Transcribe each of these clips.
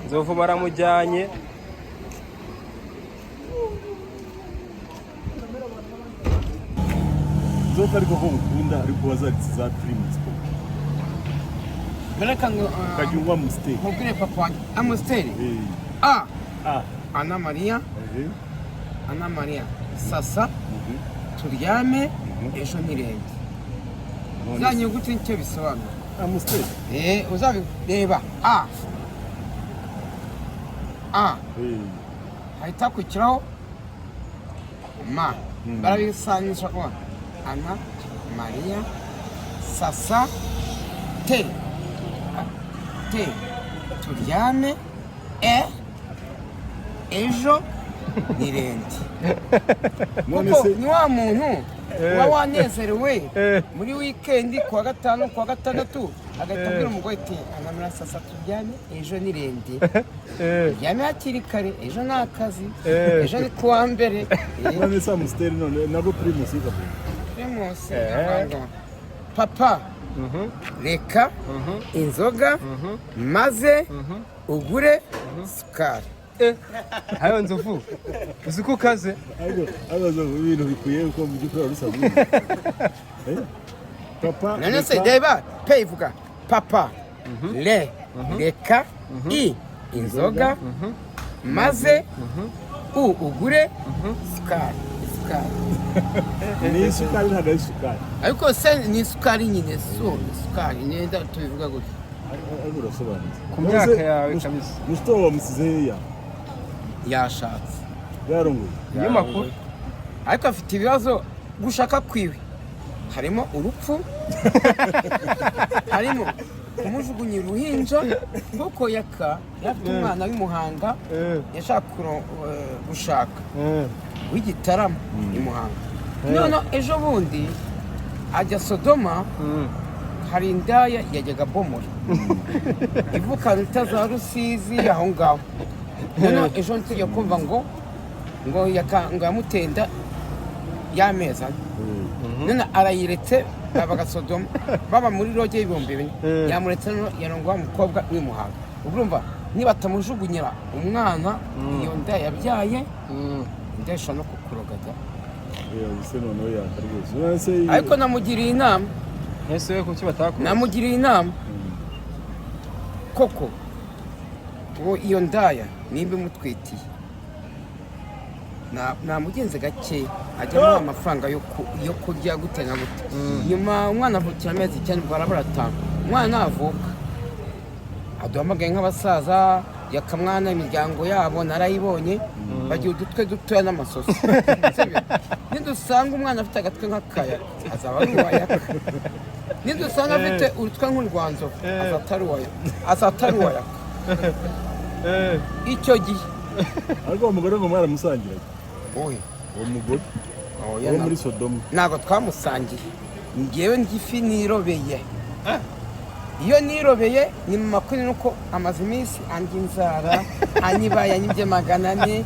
Nzovu baramujyanye. Nzovu ariko ko mukunda ariko wazaritse za Primus. Bereka ngo Kajyungwa Amstel. mubwire papa wanjye Amstel. Ana Maria. Ana Maria. Sasa turyame ejo nirende. Zanyuguti nicyo bisobanura. Amstel. Uzabireba. Hahita kwikiraho ma. Barabisanisha kuba Ana Maria Sasa te turyame ejo nirende. Kuko ni wa muntu uba wanezerewe muri weekend kuwa gatanu kuwa gatandatu agahita abwira umugore ati Ana Maria Sasa turyame ejo nirende. Turyame hakiri kare ejo ni akazi ejo ni kuwa mbere. None se Amstel none nabo Primus igavuga. Primus papa reka inzoga maze ugure sukari. Hayo Nzovu uzi ko kaze abazo ibintu bikuye uko mu gikora rusanzwe. Papa none se deba pe ivuga papa reka inzoga maze ugure sukari. ni sukari ntabwo ari sukari. Ariko se ni sukari nyine sukari nenda tubivuga gutya. Ariko urasobanutse ku myaka yawe kabisa. Musto wamusize Yashatse yarongoye Iyo makuru ariko afite ibibazo gushaka kwiwe harimo urupfu harimo kumujugunya uruhinja kuko yafite umwana w'imuhanga yashaka gushaka w'igitaramo imuhanga. None ejo bundi ajya Sodoma hari indaya yajyaga bomora ivukana itaza Rusizi aho ngaho. None ejo ntujya kumva ngo yamutenda y'amezi ane. None arayiretse babaga Sodoma baba muri roge y'ibihumbi bine yamuretse yarongo wa mukobwa w'imuhanga. Urumva niba atamujugunyira umwana iyo nda yabyaye ndesha no kukurogada. Ariko namugiriye inama. Ese kuki batakora? Namugiriye inama koko ngo iyo ndaya nimba imutwitiye namugenze gake ajya amafaranga yo kurya gute na gute. Nyuma umwana avukira amezi 9 barabara 5 umwana avuka aduhamagaye nk'abasaza yakamwana imiryango yabo narayibonye bagiye udutwe dutoya n'amasoso. Nidusanga umwana afite agatwe nk'akaya azaba ari uwayaka. Nidusanga afite urutwe nk'urwanzo azatari uwayaka. Icyo gihe ariko umugore ngo mwaramusangira. Oye uwo mugore wo muri Sodoma ntabwo twamusangiye. Ngewe ngifi nirobeye. Iyo nirobeye ni mu makuru nuko amaze iminsi andi inzara anyibaye anyibye 400.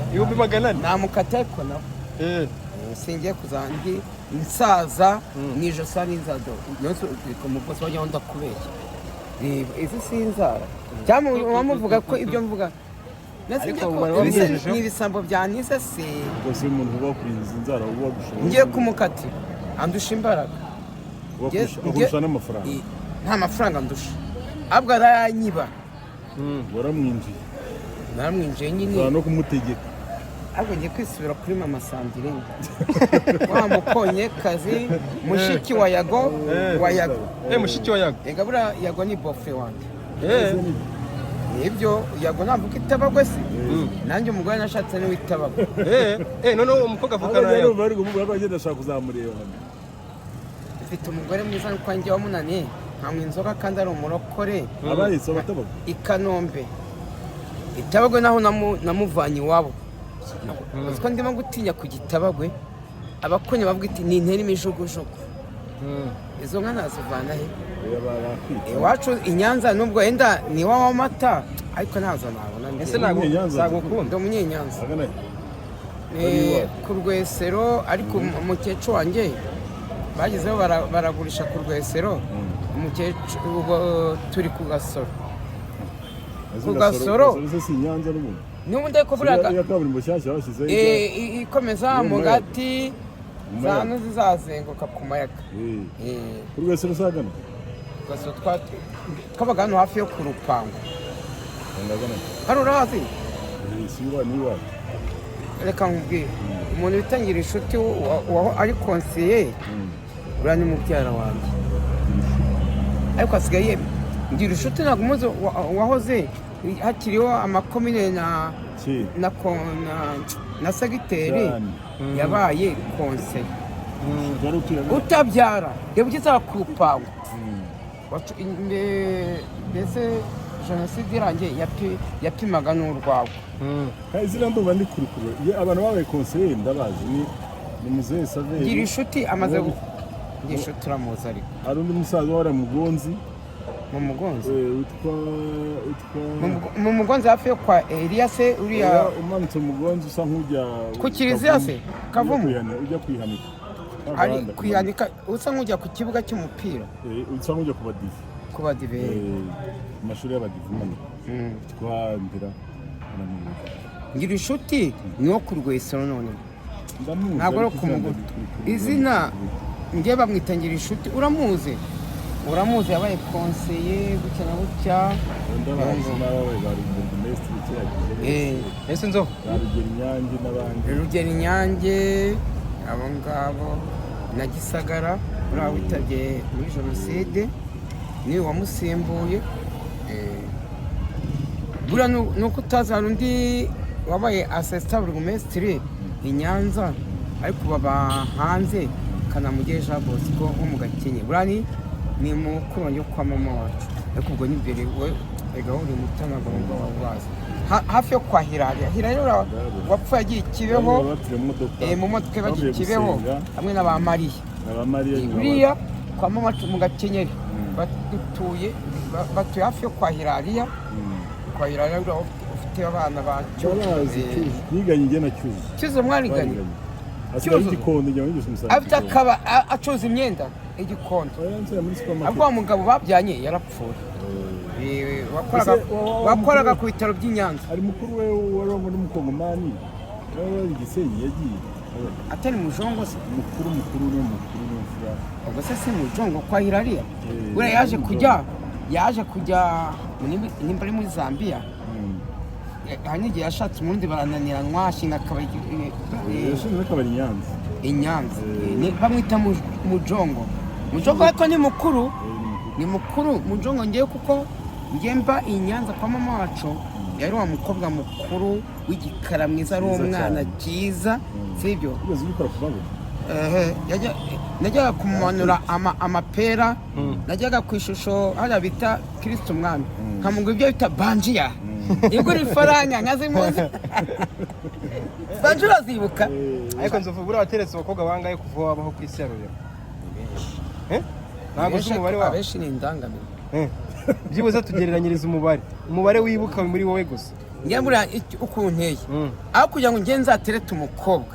Ibihumbi 400 namukata ko nawe singiye kuzangi nsaza nijo sari nzado nose umukozi wajya onda kubeshya. Izi sinzara bamuvuga ko ibyo mvuga ni ibisambo byanise se kose umuntu uba kurinza inzara uba gushobora ngiye kumukati andusha imbaraga agusha n'amafaranga nta mafaranga ndusha abwo aranyiba. waramwinjiye naramwinjiye nyine no kumutegeka ahubwo ngiye kwisubira kuri mama Sandrine wa mukonye kazi mushiki wa Yago mushiki wa Yago ega bura Yago ni bofe wanjye. Nibyo Yago navuga itabagwe se nanjye umugore nashatse ni witabagwe. None umukobwa avukana nayo bari kumubwira ko agenda ashaka kuzamureba. Mfite umugore mwiza kwanjye wa munani nkamwe inzoga kandi ari umurokore. Abayitse abatabagwe Ikanombe itabagwe naho namuvanye iwabo. Uziko ndimo gutinya kugitabagwe abakonye bavuga iti ni intera imijugujugu. Izo nka nazivana he? Iwacu Inyanza nubwo enda ni wa mata ariko nazo nabona. Ese nagukunda Ndo munyenyanza. ku Rwesero ariko umukecuru wanjye bagezeho baragurisha ku Rwesero. Umukecuru ubu turi ku Gasoro. Ku Gasoro si Nyanza n'ubundi n'ubundi ariko buriya ya kaburimbo nshyashya bashyizeho ikomeza mu gati zano zizazenguka ku mayaga. ku Rwesero usagana Ku Gasoro twabaga hano hafi yo ku rupango. ndagana Hano urahazi? siwa niwa Reka nkubwire umuntu witangira inshuti ari konseye uriya ni mubyara wanjye ariko asigaye ngira inshuti ntabwo umuzi wahoze hakiriho amakomine na segiteri yabaye konseye utabyara reba ugeze ku rupango mbese jenoside irangiye yapimaga n'urwawe. izina ndumva ndi kurukuru abantu babaye konseye ndabazi ni muzehe Saveri ngira inshuti amaze ngira inshuti uramuzi ariko hari undi musaza waramugonzi mu mugonzi witwa mu mugonzi hafi yo kwa Eliya se uriya umanutse umugonzi usa nk'ujya ku kiliziya se Kavumu ujya kwihanika ari kwihanika usa nk'ujya ku kibuga cy'umupira usa nk'ujya ku badive amashuri y'abadive twandira ngira inshuti ni wo ku Rwesero none ntabwo ari ku mugonzi izina njye bamwitangira inshuti uramuzi yabaye konseye gutya na gutya ese nzo Rugero Inyange abo ngabo na Gisagara uriya witabye muri jenoside niwe wamusimbuye. buriya ni uko utazi hari undi wabaye assistant burugumesitiri i Nyanza ariko baba hanze Kanamugire Jean Bosco wo mu Gakenke. buriya ni mukuru wanjye kwa mama wacu ariko ubwo ni imbere we uri mutanagomba wabazi hafi yo kwa Hirariya wapfuye agiye Kibeho mu modoka bagiye Kibeho hamwe na ba Mariya buriya kwa mama wacu mu Gakenke batuye hafi yo kwa Hirariya ufite abana ba yiganye igena Cyuzo mwariganye afite akaba acuza imyenda igikondo ahubwo mugabo babyanye yarapfuye wakoraga ku bitaro by'i Nyanza ari mukuru we warongo n'umukongomani nawe Gisenyi yagiye atari mujongo se mukuru n'umfura ubwo se si mujongo kwa Hirariya buriya yaje kujya nimba ari muri Zambia hari igihe yashatse umurundi barananiranwa ashinga akabari i Nyanza bamwita mujongo ariko ni mukuru mujongo ngewe kuko ngemba i Nyanza kwa mama wacu yari wa mukobwa mukuru w'igikara mwiza ari umwana cyiza sibyo najyaga kumumanura amapera najyaga ku ishusho hariya bita Kristo Umwami nkamuga ibyo bita banjiya igura ifaranga nkazimuzi banjiya urazibuka ariko nzovu buriya wateretse abakobwa bangahe kuva wabaho ku isi ya Rurema ntabwo uzi umubare wabo abenshi ni indangamiro byibuze tugereranyiriza umubare wibuka muri wowe gusa njye buriya ukuntu nteye aho kugira ngo njye nzaterete umukobwa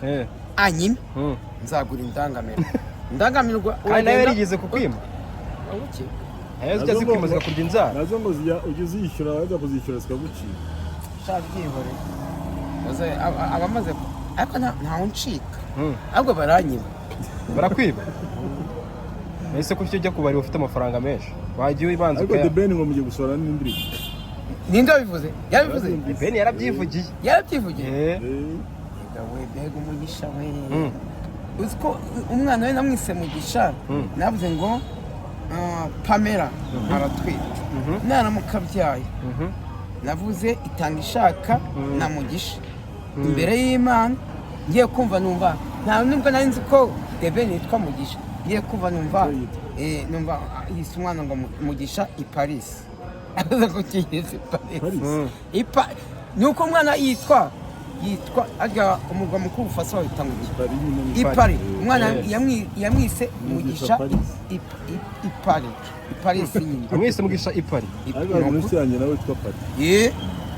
anyime nzagura indangamiro kandi nawe yarigeze kukwima ayazo ujya zikwima zigakurya inzara nazo ngo ujya uzishyura wajya kuzishyura zikagucika shaka byihore abamaze ariko ntawe uncika ahubwo baranyima barakwiba ese ko ujya kubara ufite amafaranga menshi wagiye ubanza ariko The Ben ngo mugiye gusohora n'indirimbo ninde wabivuze yabivuze The Ben yarabyivugiye we mbega umugisha we uzi ko umwana we namwise Mugisha navuze ngo Pamela aratwite naramuka abyaye navuze itanga ishaka na Mugisha imbere y'Imana ngiye kumva numva nta nubwo nari nzi ko The Ben yitwa Mugisha ngiye kumva numva yise umwana ngo Mugisha i Paris aza kukigeza i Paris nuko umwana yitwa ajya umugwa mukuru ufasa wahita ngo i Paris umwana yamwise Mugisha i Paris nyine amwise Mugisha i Paris ariko umunsi yanjye nawe witwa Paris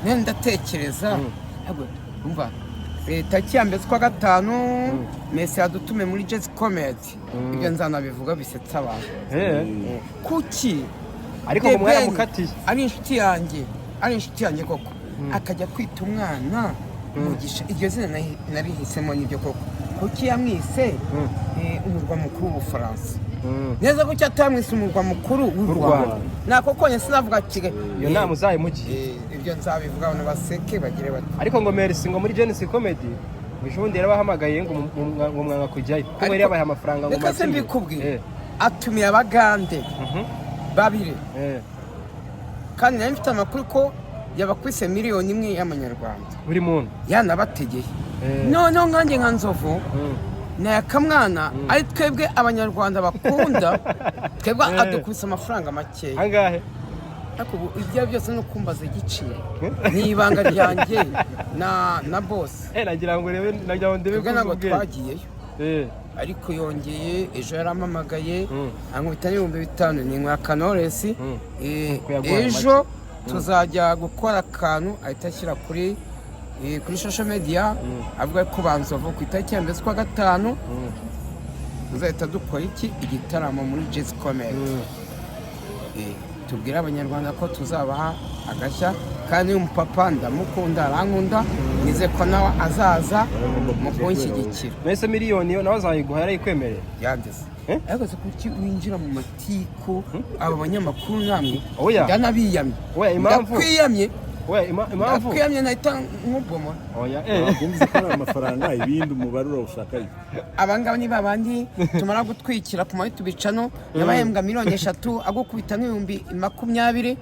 none ndatekereza umva tariki ya mbere z'ukwa gatanu Messi yadutume muri Jazz Comedy. Ibyo nzanabivuga bisetsa abantu. Kuki ariko ngo mwaramukatiye ari inshuti yanjye koko akajya kwita umwana Mugisha. Iryo zina narihisemo nibyo koko. Kuki yamwise umurwa mukuru w'Ubufaransa? Neza ko cyatwamwise umurwa mukuru w'u Rwanda. Nako konye sinavuga Kigali. Iyo nama uzayimugiye. Ibyo nzabivuga abantu baseke bagire bati. Ariko ngo Messi ngo muri Genesis Comedy bishundi yarabahamagaye ngo mwanga kujyayo. Kuko yari yabaye amafaranga ngo Reka se mbikubwire. Atumiye abagande babiri. Kandi nari mfite amakuru ko yabakwise miliyoni 1 y'amanyarwanda buri muntu yanabategeye. Noneho nkanjye nka Nzovu na Yakamwana ari twebwe abanyarwanda bakunda twebwe adukubise amafaranga make. Angahe? Ariko ibyo byose no kumbaza igiciro ni ibanga ryanjye na boss. Nagira ngo rebe nagira ngo ndebe ko ntabwo twagiyeyo. Ariko yongeye ejo yaramamagaye ankubita n'5,000 ni nka Knowless. Ejo tuzajya gukora akantu ahita ashyira kuri social media avuga ko Banzovu ku itariki ya mbere z'ukwa gatanu tuzahita dukora igitaramo muri Jazz Comedy. Tubwira abanyarwanda ko tuzabaha agashya kandi umupapa ndamukunda arankunda nize ko nawe azaza mu kunshyigikira. Mbese miliyoni yo nawe azayiguha yarayikwemereye yandeze. Ariko se kuki winjira mu matiku aba banyamakuru namwe ndanabiyamye ndakwiyamye impamvu nahita nkubomora. Nzi ko ari amafaranga ibindi umubare urawushaka. Abangaba ni babandi tumara gutwikira ku mayi tubicano yabahembwa 3,000,000 agukubita n'20,000.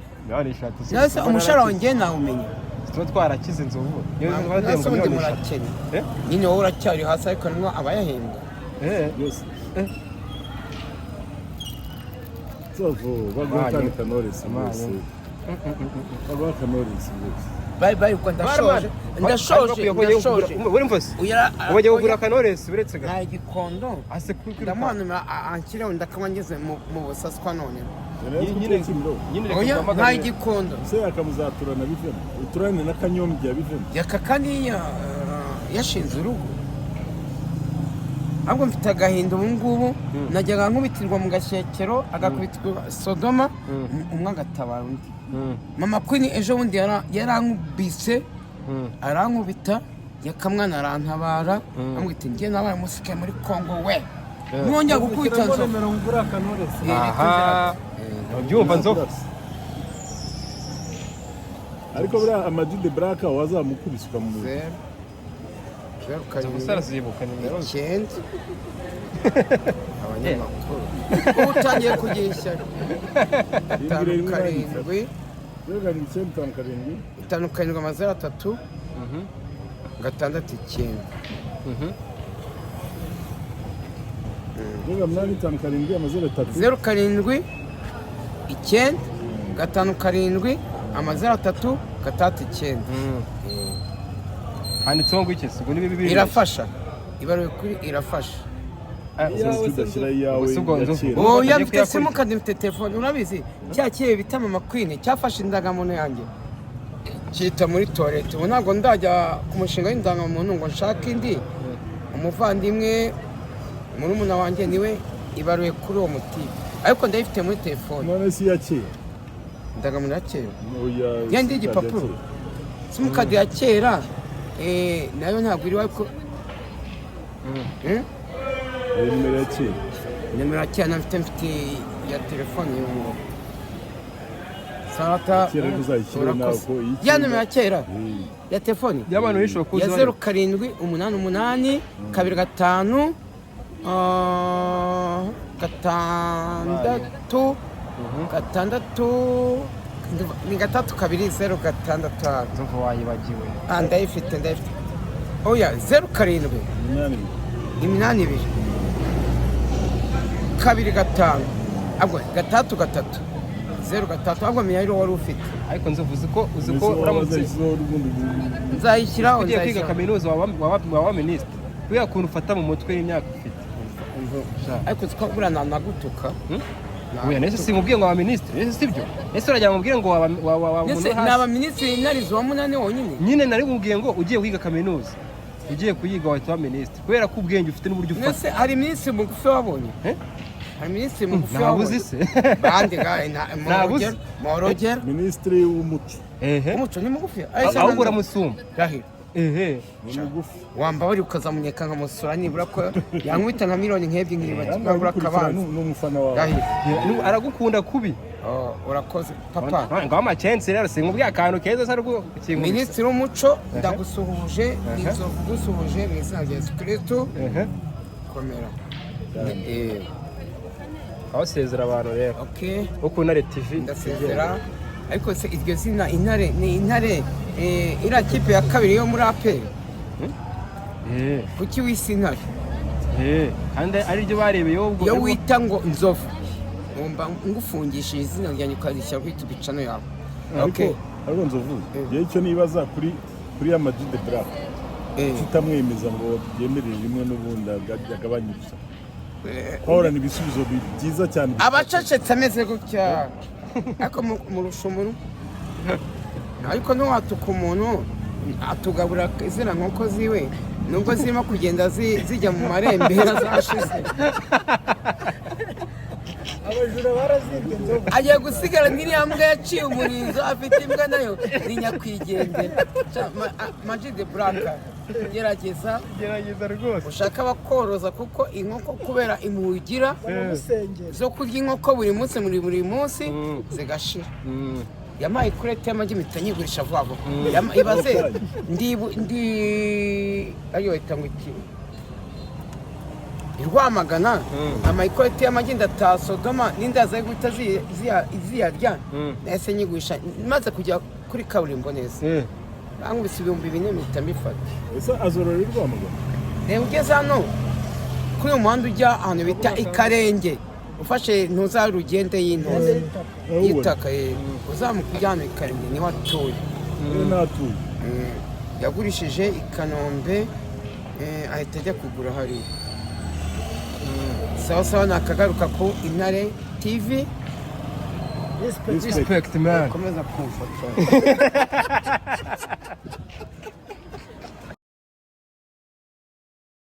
Nase umushara wanjye nawumenya. Tuba twarakize Nzovu. Nase undi murakene. Nyine wowe uracyari hasi ariko nino abayahembwa. Yose. Nzovu bagukana Knowless bose. Bagukana Knowless bose. Bye uko ndashoje. Uri mvose ubajya kugura Knowless biretse nta gikondo ase kuri ndamuhanura ankire ndakaba ngeze mu busaswa none. Nyine nta gikondo se akamuzaturana bivemo uturane na Kanyombya bivemo yaka kandi yashinze urugo. Ahubwo mfite agahinda ubu ngubu najyaga nkubitirwa mu gashyekero agakubitirwa Sodoma umwe agatabara undi. Mama Queen ejo bundi yarankubise arankubita Yakamwana arantabara amwita ngiye nabaye musike muri Kongo we mwongera gukubita Nzovu ngura Knowless. Ubyumva Nzovu ariko buriya Amag the Black wazamukubisuka mu Nzovu zibuka nimero 9 abanyamakuru utangiye kugira ishyari 5,7 5,7 6,9 handitseho ngo iki sigo nibi bibiri irafasha ibaruye kuri irafasha. Oya mfite simukadi mfite telefone urabizi cyakiye bita Mama Queen cyafashe indangamuntu yanjye cyita muri toilette. Ubu ntabwo ndajya ku mushinga w'indangamuntu ngo nshake indi. Umuvandimwe murumuna wanjye niwe ibaruye kuri uwo muti ariko ndayifite muri telefone. None si yakira indangamuntu ya kera yandi igipapuro simukadi ya kera nayo ntabwo iri ariko nimero ya kera mfite ya telefone y'uwo Sarata ya nimero ya kera ya telefone y'abantu bishobora kuza ya 0788 25 gatandatu ni 3-2-0-6. Nzovu wayibagiwe. Ndayifite oya 07 82 2-5 agwe 3-3 0-3 agwe miyayiro wari ufite ariko Nzovu uzi ko uramutse nzayishyiraho ugiye kwiga kaminuza wa ministre kuya kuntu ufata mu mutwe y'imyaka ufite ariko zikabura nagutuka. Oya nese simubwiye ngo aba ministre nese sibyo nese urajya mubwiye ngo wa muntu hasi naba ministre narizo wa munane wonyine nyine nari mubwiye ngo ugiye kwiga kaminuza ugiye kuyiga wahita uba minisitiri kubera ko ubwenge ufite n'uburyo ufata. Mbese hari minisitiri mugufi wabonye? Hari minisitiri mugufi wabonye? Ntabuzi se. Bande Ntabuzi. Morogero. Minisitiri w'umuco. Umuco ni mugufi. Ahubwo uramusumba. Rahira. Ni mugufi. Wamba wari ukazamunyeka nkamusura nibura ko yankubita nka miliyoni nk'ebyiri nkibura akabanza. Ni umufana wawe. Rahira. Aragukunda kubi. Urakoze papa. Ngo amacensi rero sinkubwiye akantu keza se ariko kintu. Minisitiri w'umuco ndagusuhuje n'inzovu gusuhuje mu izina rya Yesu Kristo. Komera. Aho sezera abantu rero. Okay. Uko Intare TV Ndasezera. Ariko se iryo zina Intare ni Intare iriya kipe ya kabiri yo muri APR. Kuki wisi Intare? Kandi ari ryo barebeyeho ubwo. Iyo wita ngo Nzovu ngomba ngufungishije izina ryanjye ukarishyira kuri YouTube channel yawe. Okay. Ariko Nzovu yewe icyo nibaza kuri Ama G the Black tutamwemeza ngo yemerere rimwe n'ubundi agabanyiriza. Ahora ni ibisubizo byiza cyane. Abacecetse ameze gutya. Ariko murusha umuntu. Ariko ntiwatuka umuntu atugabura izina nk'uko ziwe nubwo zirimo kugenda zijya mu marembera zashize. Abajura barazibye Nzovu. Agiye gusigara n'iriya mbwa yaciye umurizo afite imbwa nayo ni nyakwigendera. Maji the Black gerageza rwose. ushaka abakoroza kuko inkoko kubera imugira zo kurya inkoko buri munsi zigashira. Yamaye kurete y'amagi mpita nyigurisha vuba vuba. Ibaze ayo itangwa iki Rwamagana amayikorete y'amagi ndataha Sodoma n'indaza guhita ziyarya nahise nyigurisha maze kujya kuri kaburimbo neza. Bankubise 4,000 mpita mbifata. Ese azorora Rwamagana? Reba ugeze hano kuri uyu muhanda ujya ahantu bita Ikarenge ufashe ntuzarugende y'intozi y'itaka uzamuka ujya hano Ikarenge niho atuye. Natuye. Yagurishije i Kanombe ahita ajya kugura hariya. Sawa nakagaruka ku Intare TV. Respect man. Komeza kumfata.